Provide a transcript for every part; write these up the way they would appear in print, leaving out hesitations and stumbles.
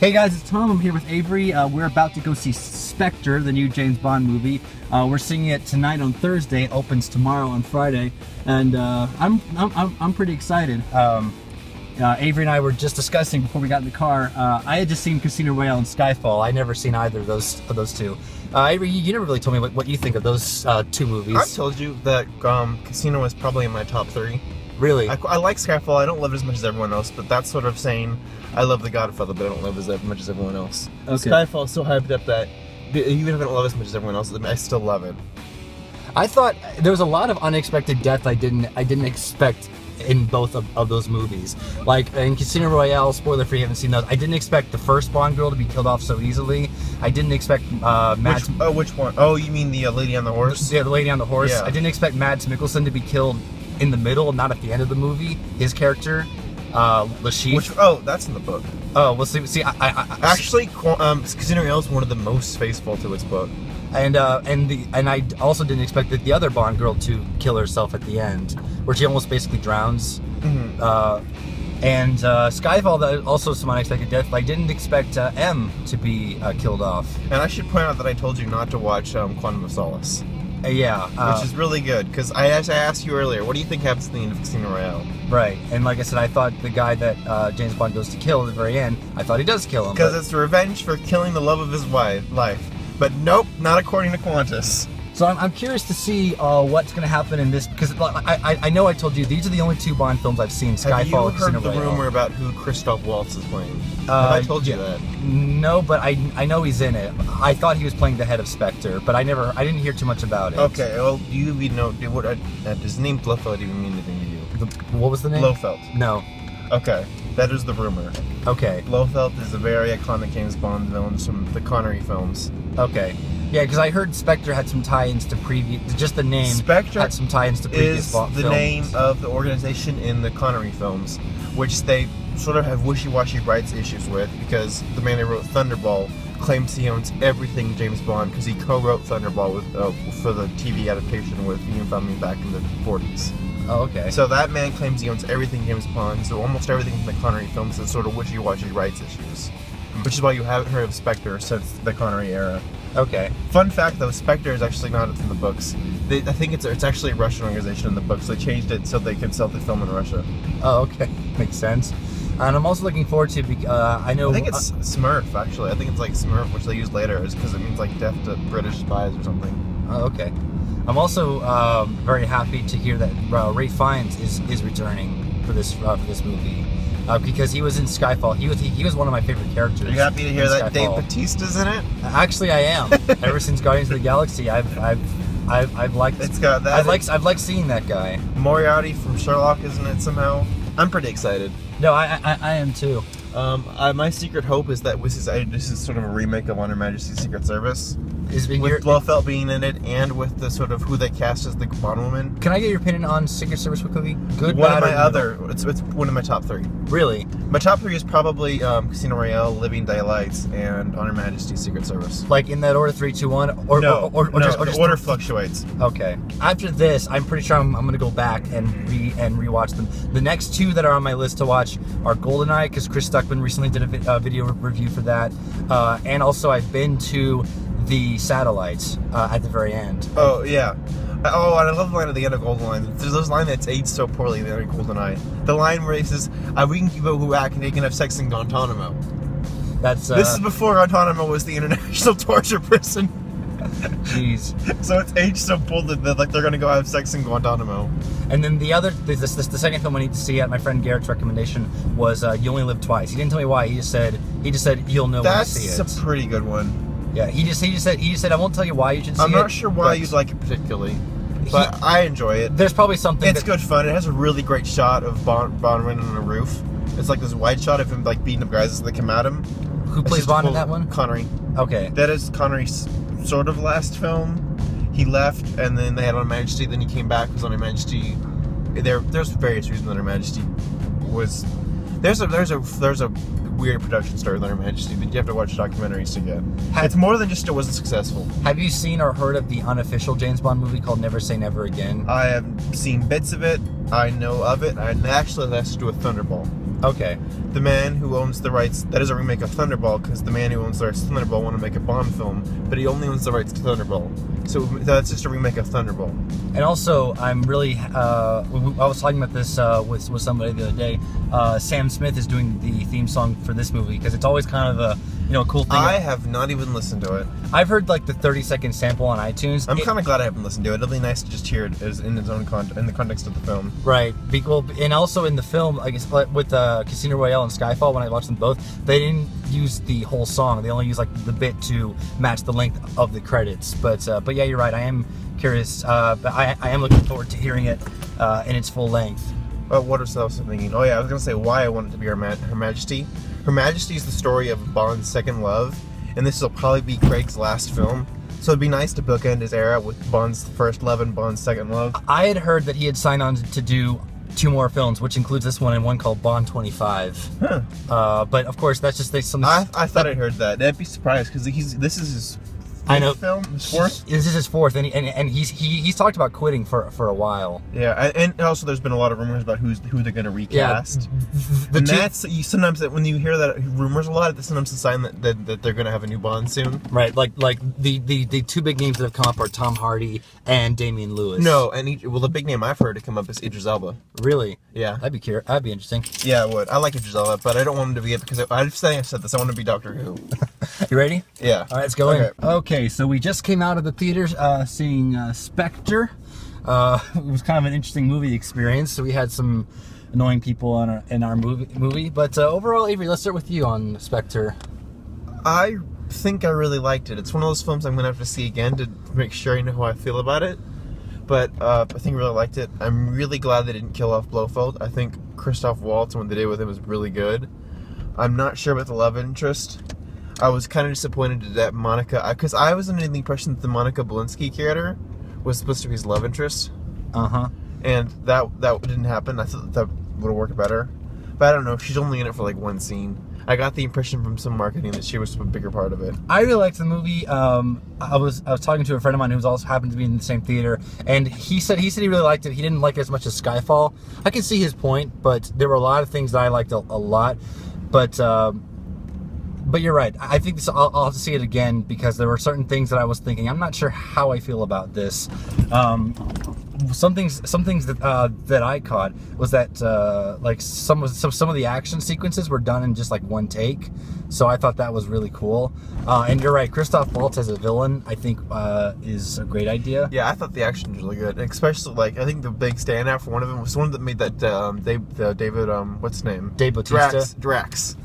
Hey guys, it's Tom. I'm here with Avery. We're about to go see Spectre, the new James Bond movie. We're seeing it tonight on Thursday. It opens tomorrow on Friday, and I'm pretty excited. Avery and I were just discussing before we got in the car. I had just seen Casino Royale and Skyfall. I'd never seen either of those two. Avery, you never really told me what you think of those two movies. I've told you that Casino is probably in my top 3. Really? I like Skyfall. I don't love it as much as everyone else, but that's sort of saying I love The Godfather, but I don't love it as much as everyone else. Okay. Skyfall is so hyped up that even if I don't love it as much as everyone else, I still love it. I thought there was a lot of unexpected death I didn't expect in both of those movies. Like in Casino Royale, spoiler free, haven't seen those. I didn't expect the first Bond girl to be killed off so easily. I didn't expect which one? Oh, you mean the lady on the horse? Yeah, the lady on the horse. Yeah. I didn't expect Mads Mikkelsen to be killed in the middle, not at the end of the movie. His character, Lashif. That's in the book. Oh, well, see, Actually, Casino Royale is one of the most faithful to its book. And I also didn't expect the other Bond girl to kill herself at the end, where she almost basically drowns. Mm-hmm. And Skyfall, that also some unexpected death. I didn't expect M to be killed off. And I should point out that I told you not to watch Quantum of Solace. Which is really good, because I asked you earlier, what do you think happens at the end of Casino Royale? Right, and like I said, I thought the guy that James Bond goes to kill at the very end, I thought he does kill him. Because it's revenge for killing the love of his life. But nope, not according to Qantas. So I'm curious to see what's going to happen in this, because I know I told you these are the only two Bond films I've seen, Skyfall and Casino Royale. Have you heard the rumor about who Christoph Waltz is playing? Have I told you that? No, but I know he's in it. I thought he was playing the head of Spectre, but I didn't hear too much about it. Okay, well, does his name Blofeld even mean anything to you? What was the name? Blofeld. No. Okay, that is the rumor. Okay. Blofeld is a very iconic James Bond villain from the Connery films. Okay. Yeah, because I heard Spectre had some tie-ins to just the name Spectre had some tie-ins to previous films. Is the name of the organization in the Connery films, which they sort of have wishy-washy rights issues with, because the man who wrote Thunderball claims he owns everything James Bond, because he co-wrote Thunderball for the TV adaptation with Ian Fleming back in the 40s. Oh, okay. So that man claims he owns everything James Bond, so almost everything from the Connery films is sort of wishy-washy rights issues. Which is why you haven't heard of Spectre since the Connery era. Okay. Fun fact though, Spectre is actually not in the books. I think it's actually a Russian organization in the books. They changed it so they can sell the film in Russia. Oh, okay. Makes sense. And I'm also looking forward to, I think it's Smurf, actually. I think it's like Smurf, which they use later, is because it means like death to British spies or something. Oh, okay. I'm also very happy to hear that Ralph Fiennes is returning for this movie. Because he was in Skyfall. He was one of my favorite characters. Are you happy to hear that Skyfall. Dave Bautista's in it? Actually, I am. Ever since Guardians of the Galaxy, I've liked. It's got that. I've liked seeing that guy. Moriarty from Sherlock is in it somehow. I'm pretty excited. No, I am too. My secret hope is that this is sort of a remake of On Her Majesty's Secret Service. With Blofeld being in it, and with the sort of who they cast as the Bond woman. Can I get your opinion on Secret Service quickly? Good, one bad, of my it's one of my top 3. Really? My top 3 is probably Casino Royale, Living Daylights, and On Her Majesty's Secret Service. Like in that order, 3, 2, 1, or the order fluctuates. Okay. After this, I'm pretty sure I'm going to go back and rewatch them. The next 2 that are on my list to watch are GoldenEye, because Chris Stuckman recently did a video review for that, and also I've been to the satellites at the very end. Oh, yeah. Oh, and I love the line at the end of GoldenEye. There's this line that's aged so poorly in the end of GoldenEye. The line where he says, we can keep people who act and they can have sex in Guantanamo. This is before Guantanamo was the international torture prison. Jeez. So it's aged so poorly that they're going to go have sex in Guantanamo. And then the second film I need to see at my friend Garrett's recommendation was You Only Live Twice. He didn't tell me why. He just said you'll know when you see it. That's a pretty good one. Yeah, he just said I won't tell you why you should see it. I'm not sure why you'd like it particularly, but I enjoy it. There's probably something. It's good fun. It has a really great shot of Bond running on a roof. It's like this wide shot of him like beating up guys as they come at him. Who plays Bond in that one? Connery. Okay. That is Connery's sort of last film. He left, and then they had On Her Majesty. Then he came back because On Her Majesty. There's various reasons On Her Majesty was. There's a weird production story with On Her Majesty that you have to watch documentaries to get. It's more than just it wasn't successful. Have you seen or heard of the unofficial James Bond movie called Never Say Never Again? I have seen bits of it. I know of it. And actually, it has to do with Thunderball. Okay. The man who owns the rights, that is a remake of Thunderball, because the man who owns the rights to Thunderball want to make a Bond film, but he only owns the rights to Thunderball. So that's just a remake of Thunderball. And also, I'm really, I was talking about this with somebody the other day. Sam Smith is doing the theme song for this movie, because it's always kind of a cool thing. I have not even listened to it. I've heard like the 30-second sample on iTunes. I'm kind of glad I haven't listened to it. It'll be nice to just hear it as in its own in the context of the film. Right. Well, and also in the film, I guess with Casino Royale and Skyfall, when I watched them both, they didn't use the whole song. They only used like the bit to match the length of the credits. But yeah, you're right. I am curious. But I am looking forward to hearing it in its full length. What was I also thinking? Oh yeah, I was gonna say why I wanted it to be Her Majesty. Her Majesty is the story of Bond's second love, and this will probably be Craig's last film. So it'd be nice to bookend his era with Bond's first love and Bond's second love. I had heard that he had signed on to do 2 more films, which includes this one and one called Bond 25. Huh. But of course, that's just something. I thought I'd heard that. I'd be surprised because this is his. I know. Film, his fourth. This is his fourth, and he's talked about quitting for a while. Yeah, and also there's been a lot of rumors about who they're going to recast. Yeah, and that's sometimes when you hear that rumors a lot, that's sometimes a sign that they're going to have a new Bond soon. Right, like the 2 big names that have come up are Tom Hardy and Damian Lewis. No, and the big name I've heard to come up is Idris Elba. Really? Yeah, that'd be interesting. Yeah, it would. I like Idris Elba, but I don't want him to be it because I said this. I want him to be Doctor Who. You ready? Yeah. All right, let's go in. Okay, so we just came out of the theaters seeing Spectre. It was kind of an interesting movie experience. So we had some annoying people in our movie. But overall, Avery, let's start with you on Spectre. I think I really liked it. It's one of those films I'm going to have to see again to make sure I know how I feel about it. But I think I really liked it. I'm really glad they didn't kill off Blofeld. I think Christoph Waltz and what they did with him was really good. I'm not sure about the love interest. I was kind of disappointed that Monica, because I was under the impression that the Monica Lewinsky character was supposed to be his love interest. And that didn't happen. I thought that would have worked better. But I don't know. She's only in it for like one scene. I got the impression from some marketing that she was a bigger part of it. I really liked the movie. I was talking to a friend of mine who's also happened to be in the same theater, and he said he really liked it. He didn't like it as much as Skyfall. I can see his point, but there were a lot of things that I liked a lot. But you're right. I think I'll have to see it again because there were certain things that I was thinking. I'm not sure how I feel about this. Some things that I caught was that like some of the action sequences were done in just like one take, so I thought that was really cool. And you're right, Christoph Waltz as a villain, I think is a great idea. Yeah, I thought the action was really good, especially like I think the big standout for one of them was the one that made that David what's his name? Dave Bautista. Drax.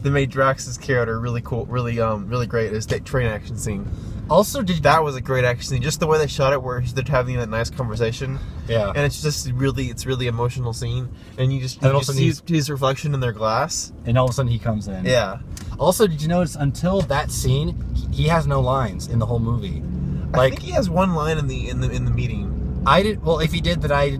They made Drax's character really cool, really great. His train action scene. Also, that was a great action scene. Just the way they shot it, where they're having that nice conversation. Yeah. And it's just really emotional scene, and you just see his reflection in their glass, and all of a sudden he comes in. Yeah. Also, did you notice until that scene, he has no lines in the whole movie? I think he has one line in the meeting. I did. Well, if he did, But I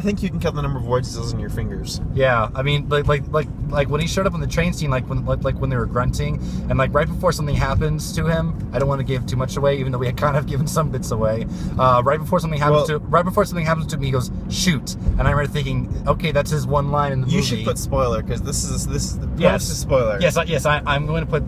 think you can count the number of words he says on your fingers. Yeah, I mean, like when he showed up on the train scene, like when they were grunting, and like right before something happens to him, I don't want to give too much away, even though we had kind of given some bits away. Right before something happens to him, he goes shoot, and I remember thinking, okay, that's his one line in the movie. You should put spoiler because this is the most spoiler. Yes, I'm going to put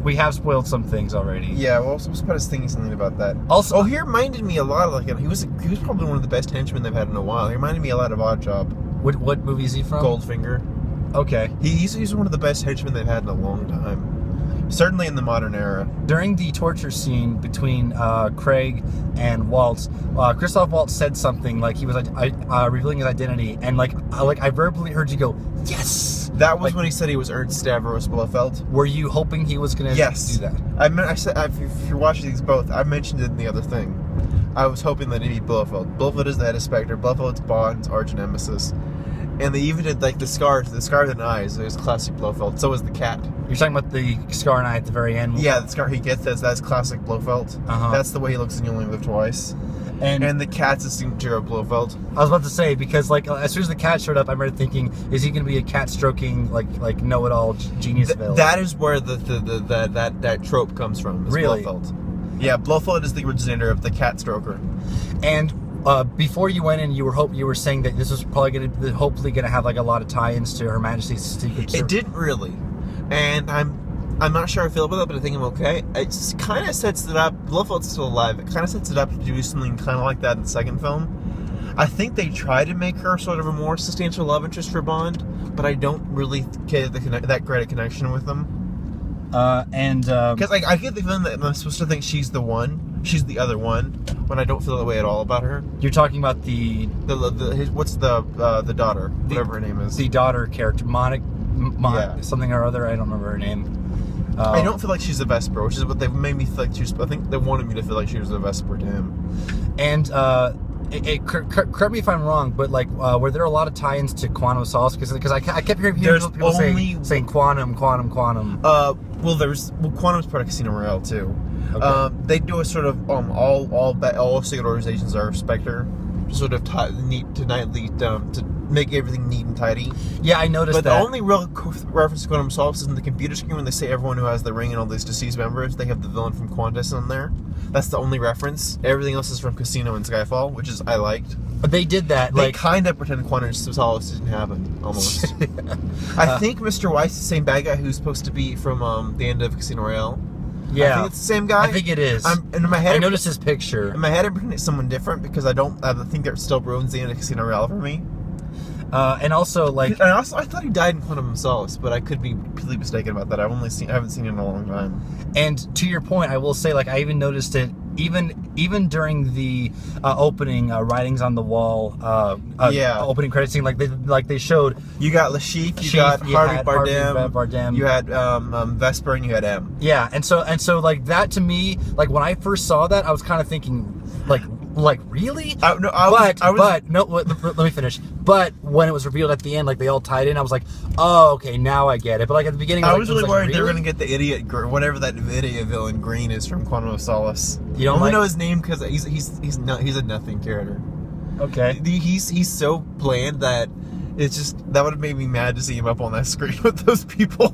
we have spoiled some things already. Yeah, well, I was supposed to thinking something about that. Also, he reminded me a lot of he was probably one of the best henchmen they've had in a while. He reminded me a lot of Oddjob. What movie is he from? Goldfinger. Okay. He's one of the best henchmen they've had in a long time. Certainly in the modern era. During the torture scene between Craig and Waltz, Christoph Waltz said something like he was revealing his identity, and I verbally heard you go, yes. That was when he said he was Ernst Stavros Blofeld. Were you hoping he was going to do that? I said if you're watching these both, I mentioned it in the other thing. I was hoping that he'd be Blofeld. Blofeld is the head of Spectre. Blofeld's Bond's arch nemesis. And they even did the scars and eyes. It was classic Blofeld. So was the cat. You're talking about the scar and eye at the very end? Yeah, the scar he gets, that's classic Blofeld. That's the way he looks in You Only Live Twice. And the cat's a signature of Blofeld. I was about to say, because as soon as the cat showed up, I remember thinking, is he going to be a cat stroking like know-it-all genius villain? That is where that trope comes from. Really? Blofeld. Yeah, Blofeld is the originator of the cat stroker. And before you went in, you were saying that this was probably hopefully gonna have like a lot of tie-ins to Her Majesty's Secret Service. It didn't really, and I'm not sure how I feel about that, but I think I'm okay. It kind of sets it up. Blofeld's still alive. It kind of sets it up to do something kind of like that in the second film. I think they try to make her sort of a more substantial love interest for Bond, but I don't really get that great a connection with them. Because I get the feeling that I'm supposed to think she's the one, she's the other one, when I don't feel that way at all about her. You're talking about what's the daughter, whatever her name is. The daughter character, something or other. I don't remember her name. I don't feel like she's a Vesper, which is what they've made me feel like she was. I think they wanted me to feel like she was a Vesper to him. And correct me if I'm wrong, but like, were there a lot of tie-ins to Quantum of Solace? Because I kept hearing people saying quantum. Well, Quantum's part of Casino Royale too. Okay. They do a sort of all secret organizations are SPECTRE, to sort of to make everything neat and tidy. Yeah, I noticed that. But the only real reference to Quantum of Solace is in the computer screen when they say everyone who has the ring and all these deceased members. They have the villain from Qantas on there. That's the only reference. Everything else is from Casino and Skyfall, which is I liked. But they did that. They kind of pretend Quantum of Solace didn't happen, almost. I think Mr. Weiss is the same bad guy who's supposed to be from the end of Casino Royale. Yeah, I think it's the same guy. I think it is. In my head, I noticed his picture. In my head, I'm pretending it's someone different because I think that still ruins the end of Casino Royale for me. And also, like, I thought he died in Quantum of Solace, but I could be completely mistaken about that. I haven't seen it in a long time. And to your point, I will say, like, I even noticed it even during the opening writings on the wall, opening credit scene, like they showed. You got Le Chiffre, you got Harvey Bardem, you had Vesper, and you had M. Yeah, and so like that to me, like when I first saw that, I was kind of thinking, like really? Let me finish. But when it was revealed at the end, like they all tied in, I was like, oh, okay, now I get it. But like at the beginning, I was really worried they were gonna get the idiot, whatever that idiot villain Green is from Quantum of Solace. You don't only know his name because he's a nothing character. Okay. He's so bland that it's just that would have made me mad to see him up on that screen with those people.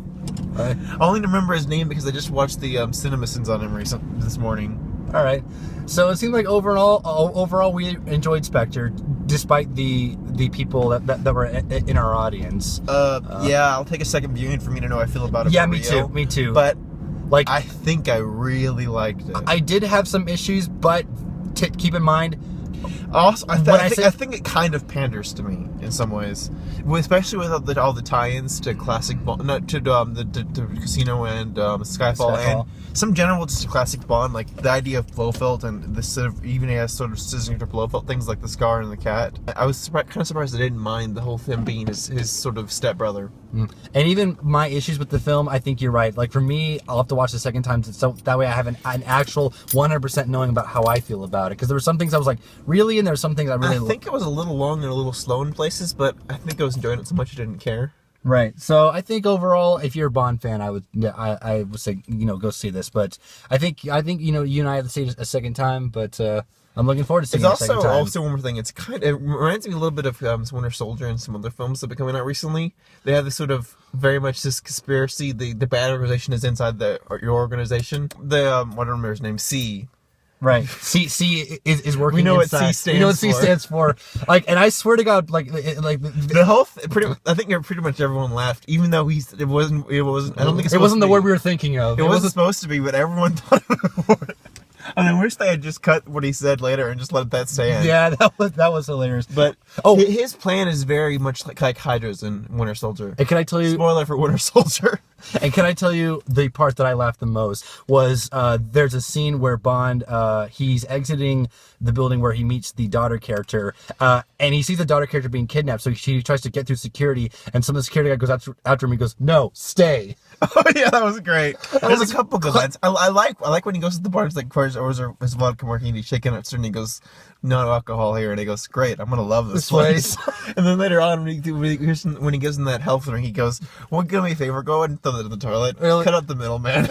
Right. I only remember his name because I just watched the CinemaSins on him this morning. All right, so it seems like overall we enjoyed Spectre, despite the people that were in our audience. Yeah, I'll take a second viewing for me to know how I feel about it. Yeah, me too. But like, I think I really liked it. I did have some issues, but keep in mind. Also, I think it kind of panders to me in some ways, especially with all the tie-ins to classic, to Casino and Skyfall, and some general just classic Bond, like the idea of Blofeld and the sort of even has sort of signature Blofeld things like the scar and the cat. I was kind of surprised I didn't mind the whole thing being his sort of stepbrother. And even my issues with the film, I think you're right. Like for me, I'll have to watch the second time, so that way I have an actual 100% knowing about how I feel about it. Because there were some things I was like, really, and there were some things I really. I think it was a little long and a little slow in places, but I think I was enjoying it so much I didn't care. Right. So I think overall, if you're a Bond fan, I would say go see this. But I think you and I have to see it a second time. But I'm looking forward to seeing it a second time. It's also one more thing. It reminds me a little bit of Winter Soldier and some other films that have been coming out recently. They have this sort of very much this conspiracy. The bad organization is inside your organization. I don't remember his name. C. Right. C is working. We know inside. what C stands for. We know what C stands for. Like, and I swear to God, the whole I think pretty much everyone laughed, even though it wasn't. I don't think it wasn't the word we were thinking of. It wasn't supposed to be, but everyone thought it was. And I wish they had just cut what he said later and just let that stand. Yeah, that was hilarious. But his plan is very much like Hydra's in Winter Soldier. And can I tell you? Spoiler for Winter Soldier. And can I tell you the part that I laughed the most was there's a scene where Bond he's exiting the building where he meets the daughter character and he sees the daughter character being kidnapped, so he tries to get through security, and some of the security guy goes after him. He goes, "No, stay." Oh yeah, that was great. There's a couple good lines. I like when he goes to the bar. It's like, "Where's his vodka martini?" He's shaking it, and he goes, "No alcohol here," and he goes, "Great, I'm gonna love this place." And then later on, when he gives him that health drink, he goes, "Well, do me a favor, go ahead and throw that in the toilet. Really? Cut out the middle, man."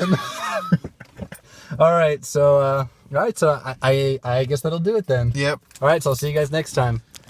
All right, so I guess that'll do it then. Yep. All right, so I'll see you guys next time.